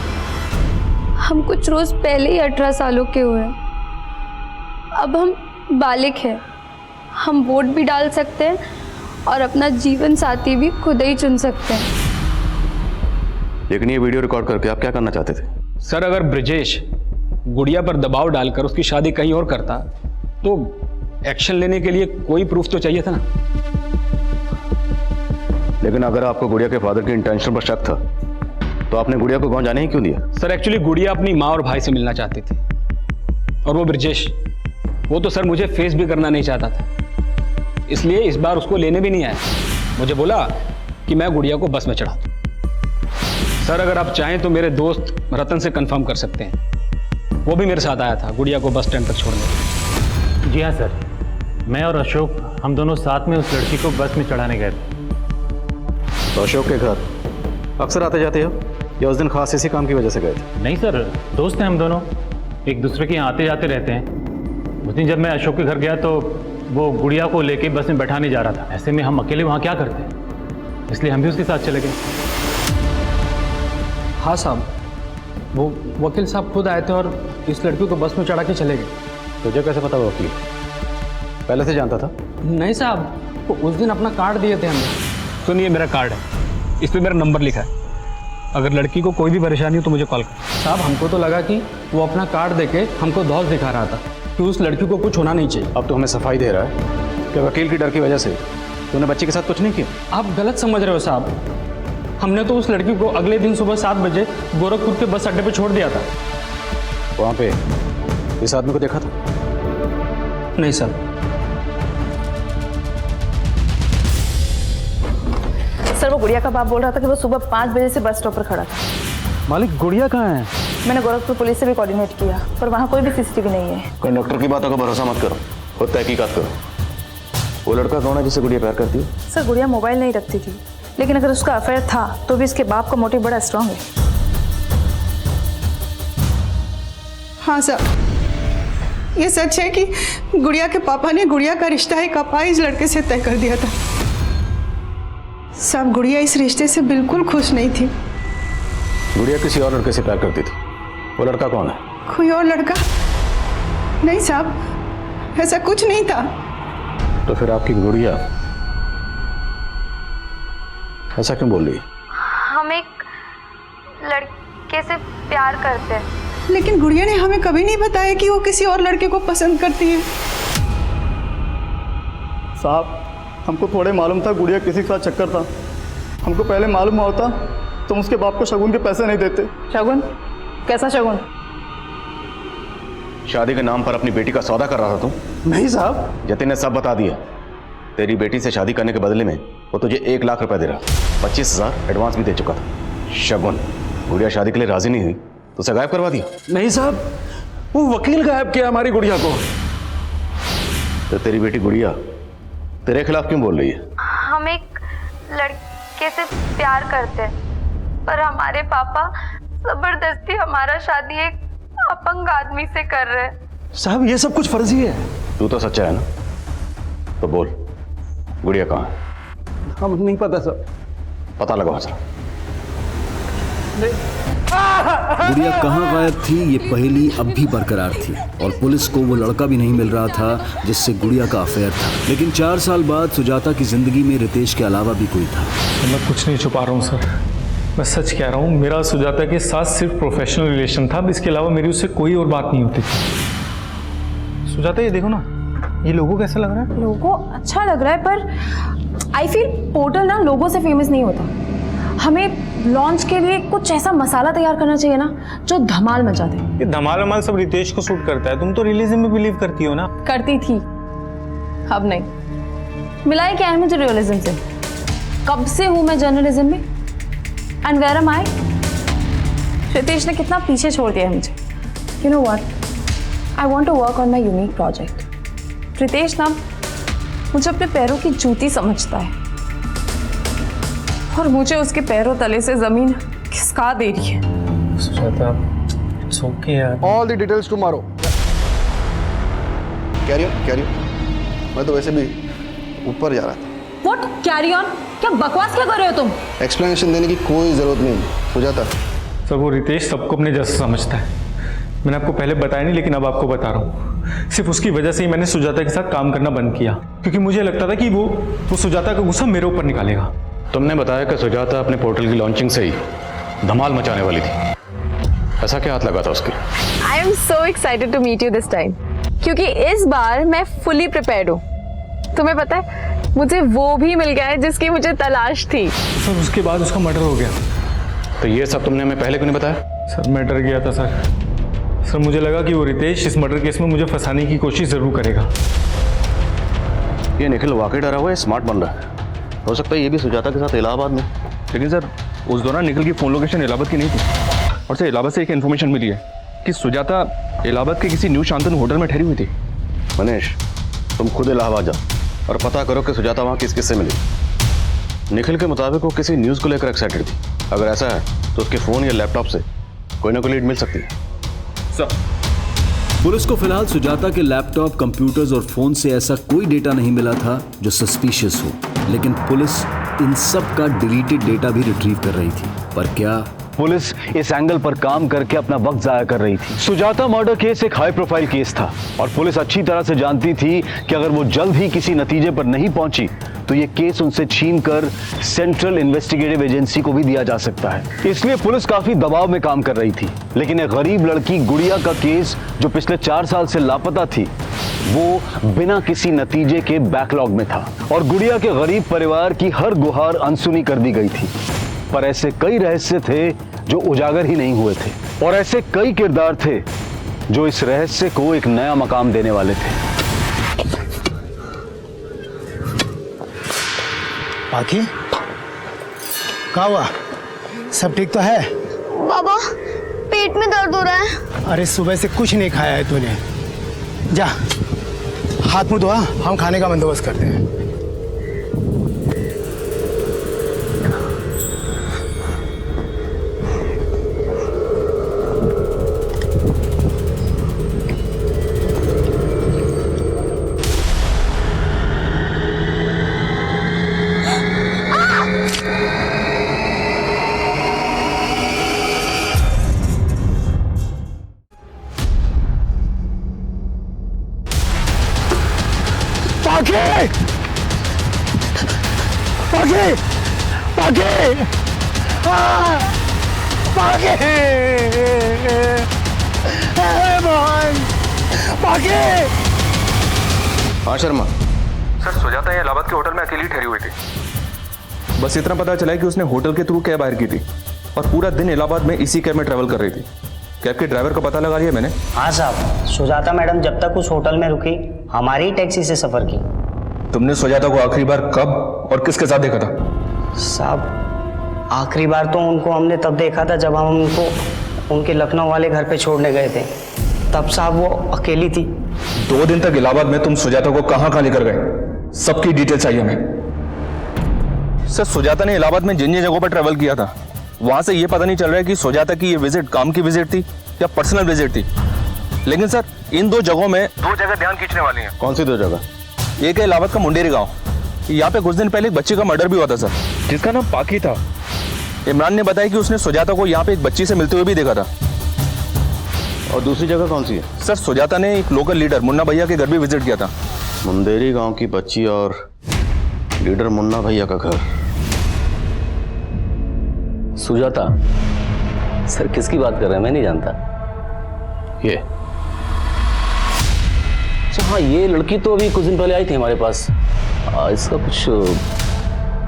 हम कुछ रोज पहले ही 18 सालों के हुए। अब हम बालिग हैं। हम वोट भी डाल सकते हैं और अपना जीवन साथी भी खुद ही चुन सकते हैं। लेकिन ये वीडियो रिकॉर्ड करके आप क्या करना चाहते थे? सर, अगर ब्रजेश गुड़िया पर दबाव डालकर उसकी शादी कहीं और करता तो एक्शन लेने के लिए कोई प्रूफ तो चाहिए था ना। लेकिन अगर आपको गुड़िया के फादर के इंटेंशन पर शक था तो आपने गुड़िया को गांव जाने ही क्यों दिया? सर, एक्चुअली गुड़िया अपनी माँ और भाई से मिलना चाहती थी और वो ब्रजेश, वो तो सर मुझे फेस भी करना नहीं चाहता था, इसलिए इस बार उसको लेने भी नहीं आया। मुझे बोला कि मैं गुड़िया को बस में चढ़ा दूं। सर, अगर आप चाहें तो मेरे दोस्त रतन से कंफर्म कर सकते हैं वो भी मेरे साथ आया था गुड़िया को बस स्टैंड तक छोड़ने। जी हाँ सर, मैं और अशोक हम दोनों साथ में उस लड़की को बस में चढ़ाने गए थे। तो अशोक के घर अक्सर आते जाते हो या उस दिन खास इसी काम की वजह से गए थे? नहीं सर, दोस्त हैं हम दोनों, एक दूसरे के यहाँ आते जाते रहते हैं। उस दिन जब मैं अशोक के घर गया तो वो गुड़िया को लेके बस में बैठाने जा रहा था। ऐसे में हम अकेले वहाँ क्या करते, इसलिए हम भी उसके साथ चले गए। हाँ साहब, वो वकील साहब खुद आए थे और इस लड़की को बस में चढ़ा के चले गए। तुझे कैसे पता वो वकील पहले से जानता था? नहीं साहब, वो उस दिन अपना कार्ड दिए थे हमें। सुनिए, मेरा कार्ड है, इस पर मेरा नंबर लिखा है। अगर लड़की को कोई भी परेशानी हो तो मुझे कॉल कर। साहब, हमको तो लगा कि वो अपना कार्ड देके हमको धौस दिखा रहा था कि उस लड़की को कुछ होना नहीं चाहिए। अब तो हमें सफाई दे रहा है कि वकील की डर की वजह से तूने बच्ची के साथ कुछ नहीं किया। आप गलत समझ रहे हो साहब, हमने तो उस लड़की को अगले दिन सुबह 7 बजे गोरखपुर के बस अड्डे पे छोड़ दिया था। वहाँ पे इस आदमी को देखा था? नहीं सर। सर, वो गुड़िया का बाप बोल रहा था कि वो सुबह 5 बजे से बस स्टॉप पर खड़ा था। मालिक, गुड़िया कहाँ है? मैंने गोरखपुर पुलिस से भी कोऑर्डिनेट किया, पर वहाँ कोई भी सीसीटीवी नहीं है। कंडक्टर की बातों का भरोसा मत करो, खुद तहकीकात करो। वो लड़का कौन है जिससे गुड़िया प्यार करती है? सर, गुड़िया मोबाइल नहीं रखती थी, लेकिन अगर उसका अफेयर था तो भी इसके बाप का मोटिव बड़ा स्ट्रांग है। हाँ साहब, ये सच है कि गुड़िया के पापा ने गुड़िया का रिश्ता एक अपाहिज लड़के से तय कर दिया था। साहब, गुड़िया इस रिश्ते से बिल्कुल खुश नहीं थी। गुड़िया किसी और लड़के से प्यार करती थी। वो लड़का कौन है? कोई और लड़का? नहीं साहब, ऐसा कुछ नहीं था। तो फिर आपकी गुड़िया ऐसा क्यों बोल रही है? हम एक लड़के से प्यार करते हैं। लेकिन गुड़िया ने हमें कभी नहीं बताया कि वो किसी और लड़के को पसंद करती है। साहब, हमको थोड़े मालूम था गुड़िया किसी के साथ चक्कर था। हमको पहले मालूम हुआ होता तो उसके बाप को शगुन के पैसे नहीं देते। शगुन? कैसा शगुन? शादी के नाम पर अपनी बेटी का सौदा कर रहा था तू? नहीं साहब। जतिन ने सब बता दिया। तेरी बेटी से शादी करने के बदले में वो तुझे 1 लाख रुपए दे रहा, 25,000 एडवांस भी दे चुका था। शगुन, गुड़िया शादी के लिए राजी नहीं हुई तो उसे गायब करवा दिया? नहीं साहब, वो वकील गायब किया हमारी गुड़िया को। तो तेरी बेटी गुड़िया तेरे खिलाफ क्यों बोल रही है? हम एक लड़के से प्यार करते हैं, पर हमारे पापा जबरदस्ती हमारा शादी एक अपंग आदमी से कर रहे हैं। साहब, ये सब कुछ फर्जी है। तू तो सच्चा है ना? तो बोल, गुड़िया कहाँ है? हम नहीं पता सर। पता लगाओ सर। गुड़िया कहाँ गायब थी, ये पहेली अब भी बरकरार थी और पुलिस को वो लड़का भी नहीं मिल रहा था जिससे गुड़िया का अफेयर था। लेकिन 4 साल बाद सुजाता की जिंदगी में रितेश के अलावा भी कोई था। मैं कुछ नहीं छुपा रहा हूँ सर, मैं सच कह रहा हूँ। मेरा सुजाता के साथ सिर्फ प्रोफेशनल रिलेशन था, इसके अलावा मेरी उससे कोई और बात नहीं होती थी। सुजाता, ये देखो ना, ये लोगो कैसा लग रहा है? लोगो अच्छा लग रहा है, पर आई फील पोर्टल ना लोगो से फेमस नहीं होता। हमें लॉन्च के लिए कुछ ऐसा मसाला तैयार करना चाहिए ना जो धमाल मचा दे। ये धमाल वमाल सब रितेश को सूट करता है। तुम तो रियलिज्म में बिलीव करती हो ना? करती थी, अब नहीं। मिला ही क्या है मुझे रियलिज्म से? कब से हूं मैं जर्नलिज्म में? And where am I? Ritesh ने कितना पीछे छोड़ दिया है मुझे। You know what, I want to work on my unique project. Ritesh ना मुझे अपने पैरों की जूती समझता है और मुझे उसके पैरों तले से जमीन खिसका दे रही है। सुजाता, इट्स ओके यार। All the details tomorrow. Carry, मैं तो वैसे भी ऊपर जा रहा था। What carry on? क्या बकवास क्या कर रहे हो तुम? एक्सप्लेनेशन देने की कोई जरूरत नहीं सुजाता। सर, वो रितेश सबको अपने जैसा समझता है। मैंने आपको पहले बताया नहीं, लेकिन अब आपको बता रहा हूँ। सिर्फ उसकी वजह से ही मैंने सुजाता के साथ काम करना बंद किया, क्योंकि मुझे लगता था कि वो सुजाता का गुस्सा मेरे ऊपर निकालेगा। तुमने बताया कि सुजाता अपने पोर्टल की लॉन्चिंग से ही धमाल मचाने वाली थी। ऐसा क्या हाथ लगा था उसके? I am so excited to meet you this time, क्योंकि इस बार मैं फुली प्रिपेयर्ड हूँ। तुम्हें पता है, मुझे वो भी मिल गया है जिसकी मुझे तलाश थी। सर, उसके बाद उसका मर्डर हो गया। तो ये सब तुमने हमें पहले क्यों नहीं बताया? सर, मैं डर गया था सर, मुझे लगा कि वो रितेश इस मर्डर केस में मुझे फंसाने की कोशिश जरूर करेगा। ये निखिल वाकई डरा हुआ है, स्मार्ट बन रहा है। हो सकता है ये भी सुजाता के साथ इलाहाबाद में। लेकिन सर, उस दौरान निखिल की फ़ोन लोकेशन इलाहाबाद की नहीं थी, और सर इलाहाबाद से एक इन्फॉर्मेशन मिली है कि सुजाता इलाहाबाद के किसी न्यू शांतनु होटल में ठहरी हुई थी। मनीष, तुम खुद इलाहाबाद जाओ और पता करो कि सुजाता वहां किस किससे मिली। निखिल के मुताबिक वो किसी न्यूज़ को लेकर एक्साइटेड थी। अगर ऐसा है तो उसके फ़ोन या लैपटॉप से कोई ना कोई लीड मिल सकती है। सर, पुलिस को फिलहाल सुजाता के लैपटॉप, कंप्यूटर्स और फोन से ऐसा कोई डेटा नहीं मिला था जो सस्पिशियस हो, लेकिन पुलिस इन सब का डिलीटेड डेटा भी रिट्रीव कर रही थी। पर क्या पुलिस इस एंगल पर काम करके अपना वक्त जाया कर रही थी? सुजाता मर्डर केस एक हाई प्रोफाइल केस था और पुलिस अच्छी तरह से जानती थी कि अगर वो जल्द ही किसी नतीजे पर नहीं पहुंची तो ये केस उनसे छीनकर सेंट्रल इन्वेस्टिगेटिव एजेंसी को भी दिया जा सकता है। इसलिए पुलिस काफी दबाव में काम कर रही थी। लेकिन एक गरीब लड़की गुड़िया का केस जो पिछले 4 साल से लापता थी, वो बिना किसी नतीजे के बैकलॉग में था और गुड़िया के गरीब परिवार की हर गुहार अनसुनी कर दी गई थी। पर ऐसे कई रहस्य थे जो उजागर ही नहीं हुए थे और ऐसे कई किरदार थे जो इस रहस्य को एक नया मकाम देने वाले थे। बाकी क्या हुआ? सब ठीक तो है? बाबा, पेट में दर्द हो रहा है। अरे सुबह से कुछ नहीं खाया है तूने। जा हाथ मुंह धोआ, हम खाने का बंदोबस्त करते हैं। हाँ शर्मा सर, सुजाता ये इलाहाबाद के होटल में अकेली ठहरी हुई थी। बस इतना पता चला कि उसने होटल के थ्रू कैब हायर की थी और पूरा दिन इलाहाबाद में इसी कैब में ट्रैवल कर रही थी। कैब के ड्राइवर का पता लगा लिया मैंने। हाँ साहब, सुजाता मैडम जब तक उस होटल में रुकी हमारी टैक्सी से सफर की। तुमने सुजाता को आखिरी बार कब और किसके साथ देखा था? साहब, आखिरी बार तो उनको हमने तब देखा था जब हम उनको उनके लखनऊ वाले घर पे छोड़ने गए थे। तब साहब वो अकेली थी। 2 दिन तक इलाहाबाद में तुम सुजाता को कहाँ लेकर गए? सबकी डिटेल चाहिए हमें। सर, सुजाता ने इलाहाबाद में जिन जगहों पर ट्रैवल किया था वहां से ये पता नहीं चल रहा है कि सुजाता की ये विजिट काम की विजिट थी या पर्सनल विजिट थी। लेकिन सर, इन 2 जगहों में 2 जगह ध्यान खींचने वाली हैं। कौन सी 2 जगह? एक है इलाहाबाद का मुंडेरी गांव। यहाँ पे कुछ दिन पहले एक बच्चे का मर्डर भी हुआ था सर, जिसका नाम पाकी था। इमरान ने बताया कि उसने सुजाता को यहाँ पे एक बच्ची से मिलते हुए भी देखा था। और दूसरी जगह कौन सी है? सर, सुजाता ने एक लोकल लीडर मुन्ना भैया के घर भी विजिट किया था। मुंडेरी गांव की बच्ची और लीडर मुन्ना भैया का घर। सुजाता सर किसकी बात कर रहे हैं? मैं नहीं जानता। ये अच्छा, हाँ, ये लड़की तो अभी कुछ दिन पहले आई थी हमारे पास। इसका कुछ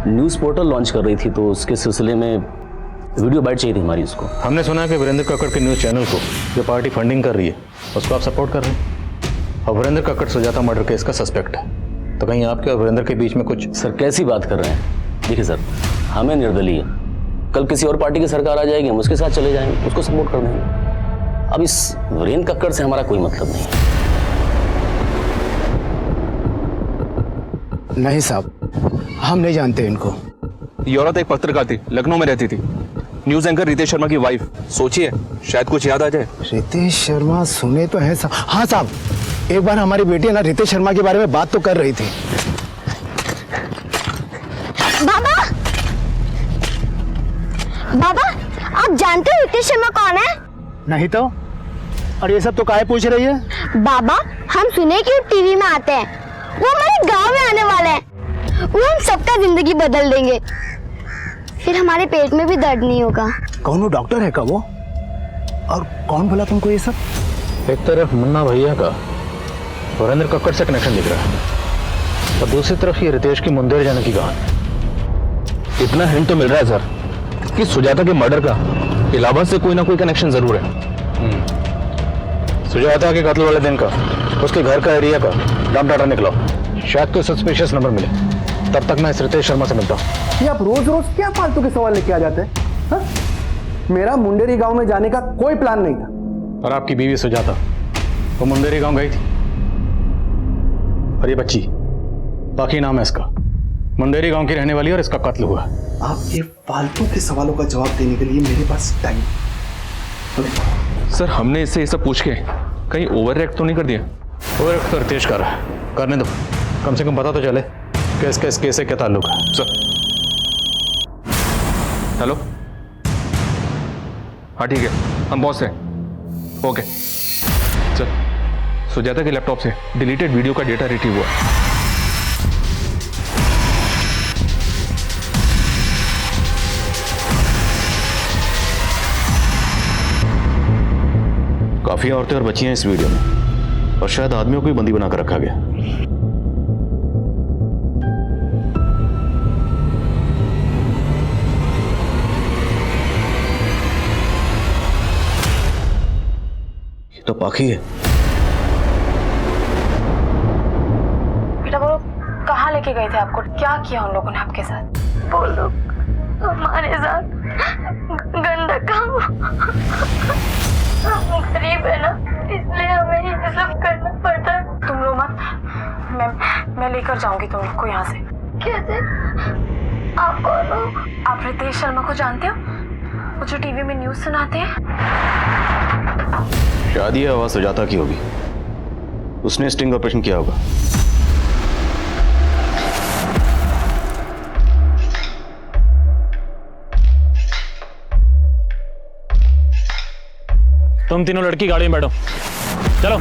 न्यूज़ पोर्टल लॉन्च कर रही थी, तो उसके सिलसिले में वीडियो बाइट चाहिए थी हमारी उसको। हमने सुना है कि वीरेंद्र कक्कड़ के न्यूज़ चैनल को जो पार्टी फंडिंग कर रही है उसको आप सपोर्ट कर रहे हैं और वीरेंद्र कक्कड़ सुजाता मर्डर केस का सस्पेक्ट है। तो कहीं आपके और वीरेंद्र के बीच में कुछ? सर कैसी बात कर रहे हैं? देखिए सर, हमें निर्दलीय, कल किसी और पार्टी की सरकार आ जाएगी, हम उसके साथ चले जाएंगे, उसको सपोर्ट कर देंगे। अब इस वीरेंद्र कक्कड़ से हमारा कोई मतलब नहीं है। नहीं साहब, हम नहीं जानते इनको। ये औरत एक पत्रकार थी, लखनऊ में रहती थी, न्यूज एंकर रितेश शर्मा की वाइफ। सोचिए, शायद कुछ याद आ जाए। रितेश शर्मा सुने तो है साहब। हाँ साहब, एक बार हमारी बेटी ना रितेश शर्मा के बारे में बात तो कर रही थी। बाबा, बाबा, आप जानते हो रितेश शर्मा कौन है? नहीं तो। और ये सब तो काहे पूछ रही है? बाबा, हम सुने कि वो टीवी में आते हैं, वो हमारे गांव में आने वाले हैं, वो हम सबका जिंदगी बदल देंगे, फिर हमारे पेट में भी दर्द नहीं होगा। कौन वो डॉक्टर है का वो? और कौन बोला तुमको ये सब? एक तरफ मुन्ना भैया का वीरेंद्र कक्कड़ से कनेक्शन दिख रहा है और दूसरी तरफ ये रितेश की मुंडेर जाने की कहानी। इतना हिंट तो मिल रहा है सर कि सुजाता के मर्डर का इलाहाबाद से कोई ना कोई कनेक्शन जरूर है। सुजाता के कत्ल वाले दिन का उसके घर का एरिया का नाम डाटा निकला, शायद कोई सस्पिशियस नंबर मिले। तब तक मैं इस रितेश शर्मा से मिलता हूँ। ये आप रोज रोज क्या फालतू के सवाल लेके आ जाते हैं? हाँ? मेरा मुंडेरी गांव में जाने का कोई प्लान नहीं था, और आपकी बीवी सुजाता वो मुंदेरी गांव गई थी। और ये बच्ची, बाकी नाम है इसका, मुंदेरी गांव की रहने वाली और इसका कत्ल हुआ। आप ये फालतू के सवालों का जवाब देने के लिए मेरे पास टाइम। सर हमने इससे ये सब पूछ के कहीं ओवर रिएक्ट तो नहीं कर दिया? ओवर रिएक्ट तो रितेश कर रहा है, करने दो, कम से कम पता तो चले कि इस केस से क्या ताल्लुक है। सर हेलो, हाँ ठीक है, हम बॉस हैं। ओके सर, सुजाता के लैपटॉप से डिलीटेड वीडियो का डेटा रिट्रीव हुआ। काफी औरतें और बच्चियां इस वीडियो में, और शायद आदमियों को भी बंदी बनाकर रखा गया। ये तो पाखी है। बेटा वो कहाँ लेके गए थे आपको? क्या किया उन लोगों ने आपके साथ? वो लोग हमारे साथ गंदा काम, हम गरीब है ना, इसलिए हमें ये सब करना पड़ता है। तुम रो मत, मैं लेकर जाऊंगी तुम लोग को यहाँ से। कैसे? आप कौन हो? आप रितेश शर्मा को जानते हो, वो जो टीवी में न्यूज सुनाते हैं? शायद ये आवाज सुजाता की होगी, उसने स्टिंग ऑपरेशन किया होगा। तुम तीनों लड़की गाड़ी में बैठो, चलो।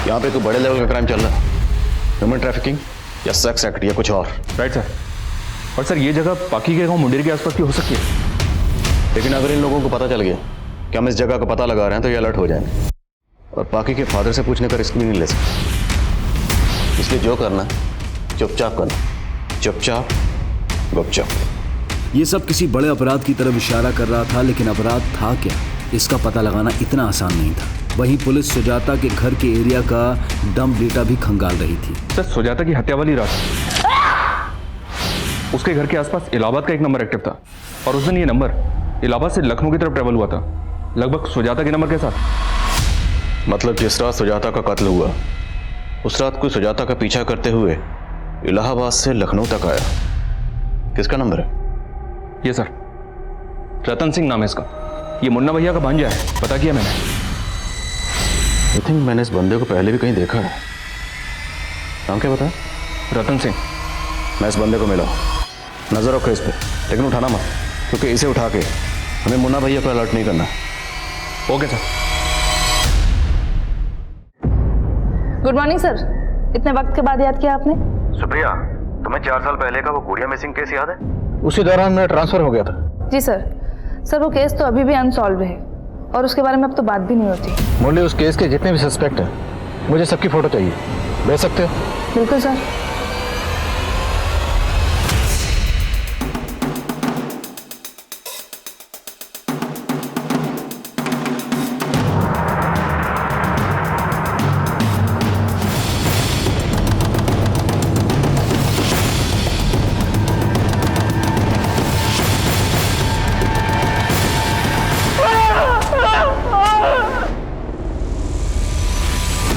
यहाँ पे कोई बड़े लेवल का क्राइम चल रहा है, ह्यूमन ट्रैफिकिंग या सेक्स एक्ट या कुछ और। Right sir. और सर ये जगह पाकी के गांव मुंडेरी के आसपास की हो सकती है, लेकिन अगर इन लोगों को पता चल गया कि हम इस जगह का पता लगा रहे हैं तो ये अलर्ट हो जाएंगे, और पाकी के फादर से पूछने का रिस्क भी नहीं ले सकते। इसलिए जो करना चुपचाप करना, चुपचाप गुपचाप। ये सब किसी बड़े अपराध की तरफ इशारा कर रहा था, लेकिन अपराध था क्या, इसका पता लगाना इतना आसान नहीं था। वहीं पुलिस सुजाता के घर के एरिया का डंप डेटा भी खंगाल रही थी। सर सुजाता की हत्या वाली रात उसके घर के आसपास इलाहाबाद का एक नंबर एक्टिव था, और उस दिन ये नंबर इलाहाबाद से लखनऊ की तरफ ट्रेवल हुआ था, लगभग सुजाता के नंबर के साथ। मतलब जिस रात सुजाता का कत्ल हुआ उस रात कोई सुजाता का पीछा करते हुए इलाहाबाद से लखनऊ तक आया। किसका नंबर है? ये सर रतन सिंह नाम है इसका, ये मुन्ना भैया का भांजा है, पता किया मैंने। आई थिंक मैंने इस बंदे को पहले भी कहीं देखा है। नाम क्या बताया? रतन सिंह। मैं इस बंदे को मिला, नजर रखो इस पे, लेकिन उठाना मत, क्योंकि इसे उठा के हमें मुन्ना भैया को अलर्ट नहीं करना। Okay sir. Good morning sir, इतने वक्त के बाद याद किया आपने? सुप्रिया, तुम्हें 4 साल पहले का वो गुड़िया मिसिंग केस याद है? उसी दौरान मेरा ट्रांसफर हो गया था। जी सर। सर वो केस तो अभी भी अनसॉल्व है, और उसके बारे में अब तो बात भी नहीं होती। मुरली, उस केस के जितने भी सस्पेक्ट हैं मुझे सबकी फोटो चाहिए, भेज सकते हो? बिल्कुल सर।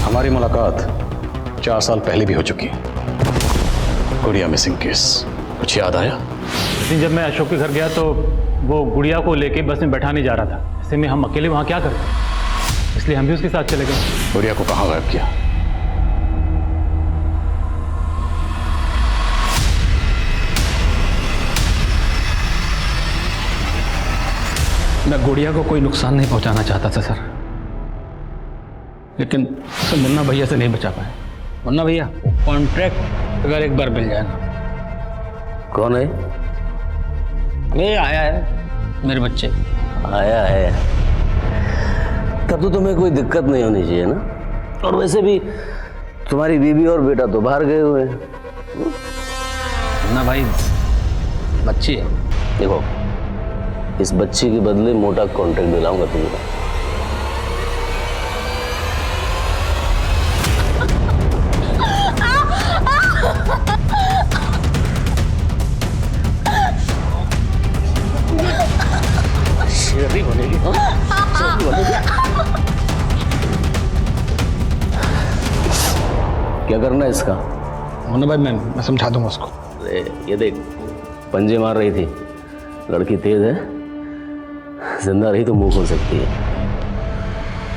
हमारी मुलाकात 4 साल पहले भी हो चुकी है। गुड़िया मिसिंग केस कुछ याद आया? लेकिन जब मैं अशोक के घर गया तो वो गुड़िया को लेके बस में बैठाने जा रहा था। ऐसे में हम अकेले वहाँ क्या करते, इसलिए हम भी उसके साथ चले गए। गुड़िया को कहाँ गायब किया? मैं गुड़िया को कोई नुकसान नहीं पहुंचाना चाहता था सर, लेकिन उसे मुन्ना भैया से नहीं बचा पाए। मुन्ना भैया कॉन्ट्रैक्ट अगर एक बार मिल जाए ना। कौन है? ये आया है, मेरे बच्चे। आया है तब तो तुम्हें कोई दिक्कत नहीं होनी चाहिए ना। और वैसे भी तुम्हारी बीवी और बेटा तो बाहर गए हुए हैं, ना भाई, बच्ची है। देखो, इस बच्ची के बदले मोटा कॉन्ट्रैक्ट दिलाऊंगा तुमको। शेरी बनेगी, शेरी बनेगी। क्या करना है इसका? होना भाई, मैं समझा दूंगा उसको। अरे ये देख, पंजे मार रही थी, लड़की तेज है, जिंदा रही तो मुंह खोल सकती है।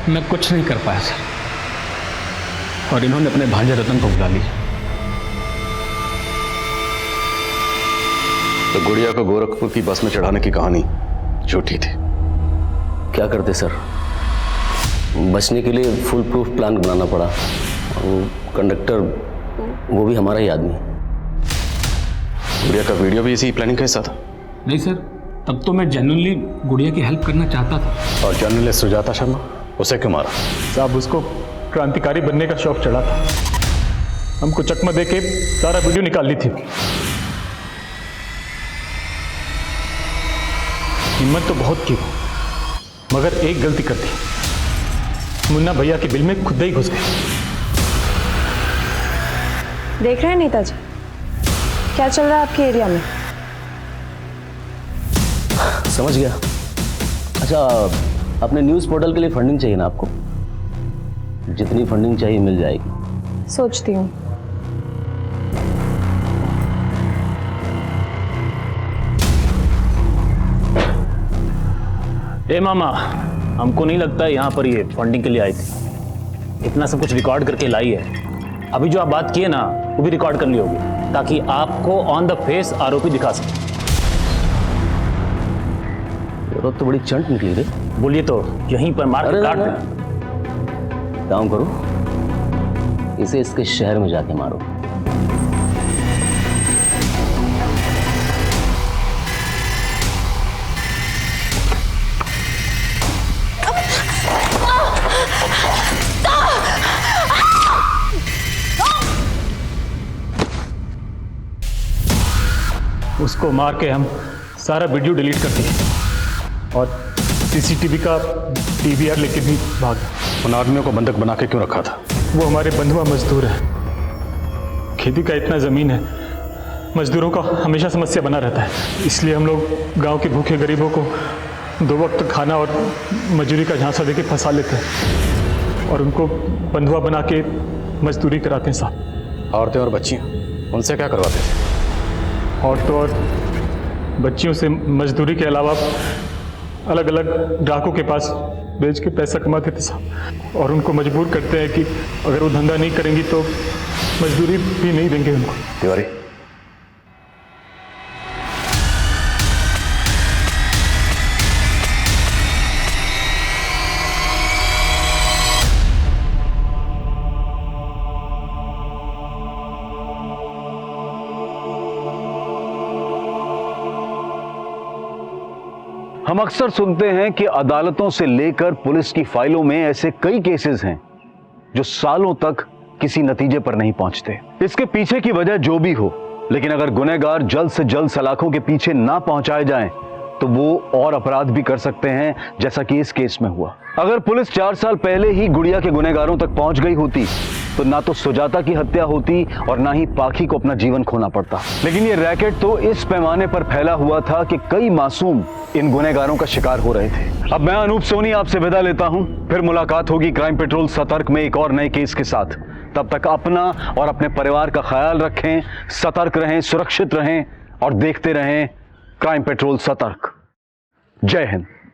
मैं कुछ नहीं कर पाया सर, और इन्होंने अपने भांजे रतन को बुला लिया। तो गुड़िया को गोरखपुर की बस में चढ़ाने की कहानी झूठी थी। क्या करते सर, बचने के लिए फुल प्रूफ प्लान बनाना पड़ा। कंडक्टर वो भी हमारा ही आदमी। गुड़िया का वीडियो भी इसी प्लानिंग का हिस्सा था? नहीं सर, तब तो मैं जेन्युइनली गुड़िया की हेल्प करना चाहता था। और जर्नलिस्ट सुजाता शर्मा, उसे क्यों मारा? साहब, उसको क्रांतिकारी बनने का शौक चढ़ा था। हमको चकमा दे के सारा वीडियो निकाल ली थी। हिम्मत तो बहुत की, मगर एक गलती कर दी। मुन्ना भैया के बिल में खुद ही घुस गए। देख रहे हैं नेताजी, क्या चल रहा है आपके एरिया में? समझ गया। अच्छा, अपने न्यूज़ पोर्टल के लिए फंडिंग चाहिए ना आपको? जितनी फंडिंग चाहिए मिल जाएगी। सोचती हूँ। ए मामा, हमको नहीं लगता यहाँ पर ये फंडिंग के लिए आई थी। इतना सब कुछ रिकॉर्ड करके लाई है। अभी जो आप बात किए ना, वो भी रिकॉर्ड कर ली होगी, ताकि आपको ऑन द फेस आरोपी दिखा सके। तो बड़ी चंट निकली रे। बोलिए तो यहीं पर मार के काट दे। काम करो, इसे इसके शहर में जाके मारो। उसको मार के हम सारा वीडियो डिलीट कर दिए और सीसीटीवी का डीवीआर लेके भी भाग गए। उन आदमियों को बंधक बना के क्यों रखा था? वो हमारे बंधुआ मजदूर है। खेती का इतना ज़मीन है, मजदूरों का हमेशा समस्या बना रहता है। इसलिए हम लोग गांव के भूखे गरीबों को 2 वक्त खाना और मजदूरी का झांसा देके फंसा लेते हैं और उनको बंधुआ बना के मजदूरी कराते हैं साहब। औरतें और बच्चियाँ, उनसे क्या करवाते थे? औरतों और बच्चियों से मजदूरी के अलावा अलग अलग ग्राहकों के पास बेच के पैसा कमाते थे साहब, और उनको मजबूर करते हैं कि अगर वो धंधा नहीं करेंगी तो मजदूरी भी नहीं देंगे उनको। तिवारी, हम अक्सर सुनते हैं कि अदालतों से लेकर पुलिस की फाइलों में ऐसे कई केसेस हैं जो सालों तक किसी नतीजे पर नहीं पहुंचते। इसके पीछे की वजह जो भी हो, लेकिन अगर गुनहगार जल्द से जल्द सलाखों के पीछे ना पहुंचाए जाएं, तो वो और अपराध भी कर सकते हैं, जैसा कि इस केस में हुआ। अगर पुलिस 4 साल पहले ही गुड़िया के गुनहगारों तक पहुंच गई होती तो ना तो सुजाता की हत्या होती और ना ही पाखी को अपना जीवन खोना पड़ता। लेकिन ये रैकेट तो इस पैमाने पर फैला हुआ था कि कई मासूम इन गुनहगारों का शिकार हो रहे थे। अब मैं अनूप सोनी आपसे विदा लेता हूं। फिर मुलाकात होगी क्राइम पेट्रोल सतर्क में एक और नए केस के साथ। तब तक अपना और अपने परिवार का ख्याल रखें, सतर्क रहें, सुरक्षित रहें और देखते रहें क्राइम पेट्रोल सतर्क। जय हिंद।